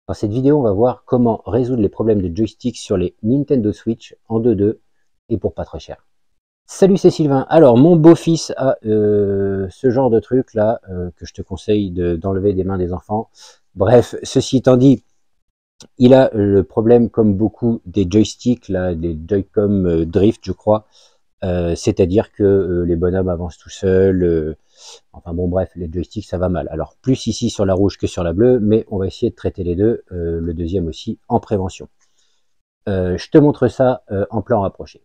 Dans cette vidéo, on va voir comment résoudre les problèmes de joystick sur les Nintendo Switch en 2.2 et pour pas très cher. Salut, c'est Sylvain. Alors, mon beau-fils a ce genre de truc là que je te conseille d'enlever des mains des enfants. Bref, ceci étant dit, il a le problème comme beaucoup des joysticks, là, des Joy-Con Drift, je crois. C'est-à-dire que les bonhommes avancent tout seuls. Enfin bon, bref, les joysticks, ça va mal. Alors, plus ici sur la rouge que sur la bleue, mais on va essayer de traiter les deux, le deuxième aussi, en prévention. Je te montre ça en plan rapproché.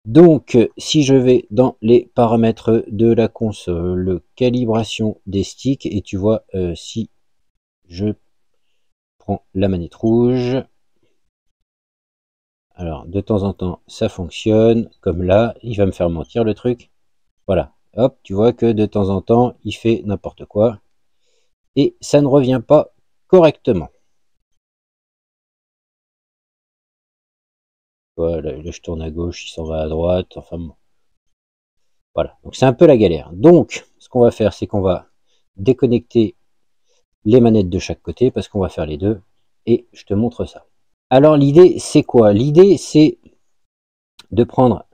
Donc, si je vais dans les paramètres de la console, calibration des sticks, et tu vois, si je prends la manette rouge, alors de temps en temps, ça fonctionne, comme là, il va me faire mentir le truc. Voilà, hop, tu vois que de temps en temps, il fait n'importe quoi. Et ça ne revient pas correctement. Voilà, là, je tourne à gauche, il s'en va à droite, enfin bon. Voilà, donc c'est un peu la galère. Donc, ce qu'on va faire, c'est qu'on va déconnecter les manettes de chaque côté, parce qu'on va faire les deux, et je te montre ça. Alors l'idée, c'est quoi? L'idée, c'est de prendre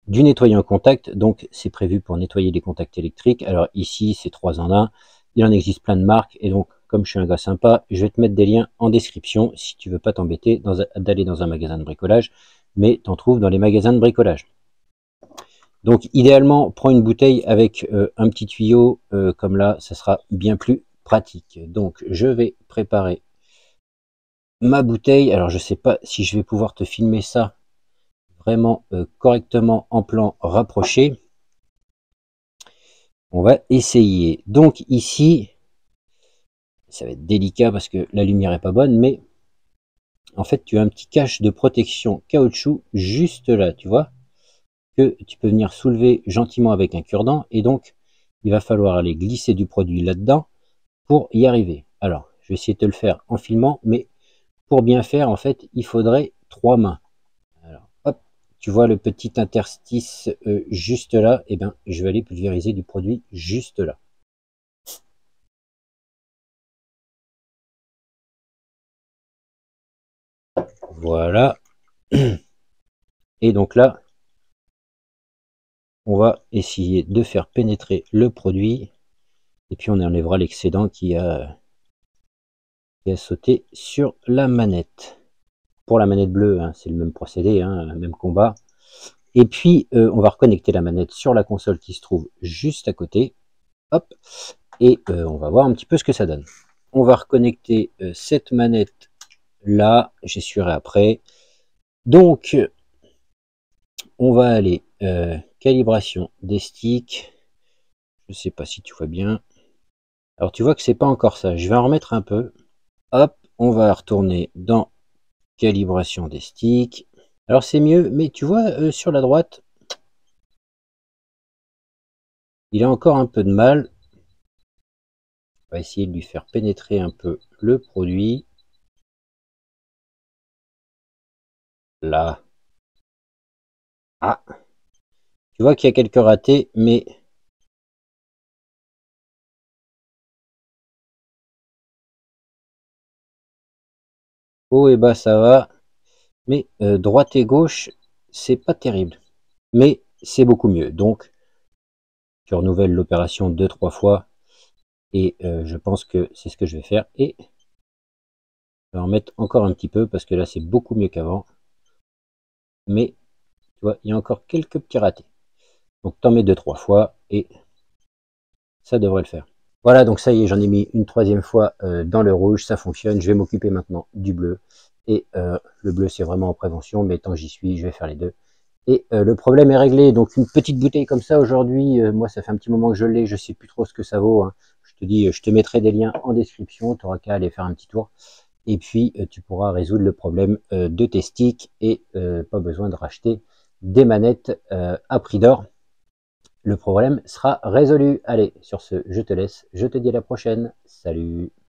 du nettoyant contact, donc c'est prévu pour nettoyer les contacts électriques. Alors ici, c'est 3 en 1, il en existe plein de marques, et donc, comme je suis un gars sympa, je vais te mettre des liens en description, si tu veux pas t'embêter d'aller dans un magasin de bricolage, mais t'en trouves dans les magasins de bricolage. Donc idéalement, prends une bouteille avec un petit tuyau, comme là, ça sera bien plus pratique. Donc je vais préparer ma bouteille. Alors je sais pas si je vais pouvoir te filmer ça vraiment correctement en plan rapproché. On va essayer. Donc ici, ça va être délicat parce que la lumière est pas bonne, mais en fait tu as un petit cache de protection caoutchouc juste là, tu vois, que tu peux venir soulever gentiment avec un cure-dent, et donc il va falloir aller glisser du produit là-dedans pour y arriver. Alors, je vais essayer de te le faire en filmant, mais pour bien faire, en fait, il faudrait 3 mains. Alors, hop, tu vois le petit interstice juste là, et bien, je vais aller pulvériser du produit juste là. Voilà. Et donc là, on va essayer de faire pénétrer le produit, et puis on enlèvera l'excédent qui a sauté sur la manette. Pour la manette bleue, hein, c'est le même procédé, hein, même combat. Et puis, on va reconnecter la manette sur la console qui se trouve juste à côté. Hop, et on va voir un petit peu ce que ça donne. On va reconnecter cette manette là, j'essuierai après. Donc, on va aller calibration des sticks. Je sais pas si tu vois bien. Alors, tu vois que c'est pas encore ça. Je vais en remettre un peu. Hop, on va retourner dans calibration des sticks. Alors, c'est mieux, mais tu vois, sur la droite, il a encore un peu de mal. On va essayer de lui faire pénétrer un peu le produit. Là. Ah, tu vois qu'il y a quelques ratés, mais haut et bas ça va. Mais droite et gauche, c'est pas terrible. Mais c'est beaucoup mieux. Donc, tu renouvelles l'opération 2-3 fois. Et je pense que c'est ce que je vais faire. Et je vais en mettre encore un petit peu parce que là, c'est beaucoup mieux qu'avant. Mais, tu vois, il y a encore quelques petits ratés. Donc, t'en mets 2-3 fois et ça devrait le faire. Voilà, donc ça y est, j'en ai mis une 3e fois dans le rouge. Ça fonctionne. Je vais m'occuper maintenant du bleu. Et le bleu, c'est vraiment en prévention. Mais tant que j'y suis, je vais faire les deux. Et le problème est réglé. Donc une petite bouteille comme ça aujourd'hui, moi ça fait un petit moment que je l'ai, je sais plus trop ce que ça vaut, hein. Je te dis, je te mettrai des liens en description, tu n'auras qu'à aller faire un petit tour. Et puis tu pourras résoudre le problème de tes sticks et pas besoin de racheter des manettes à prix d'or. Le problème sera résolu. Allez, sur ce, je te laisse, je te dis à la prochaine. Salut!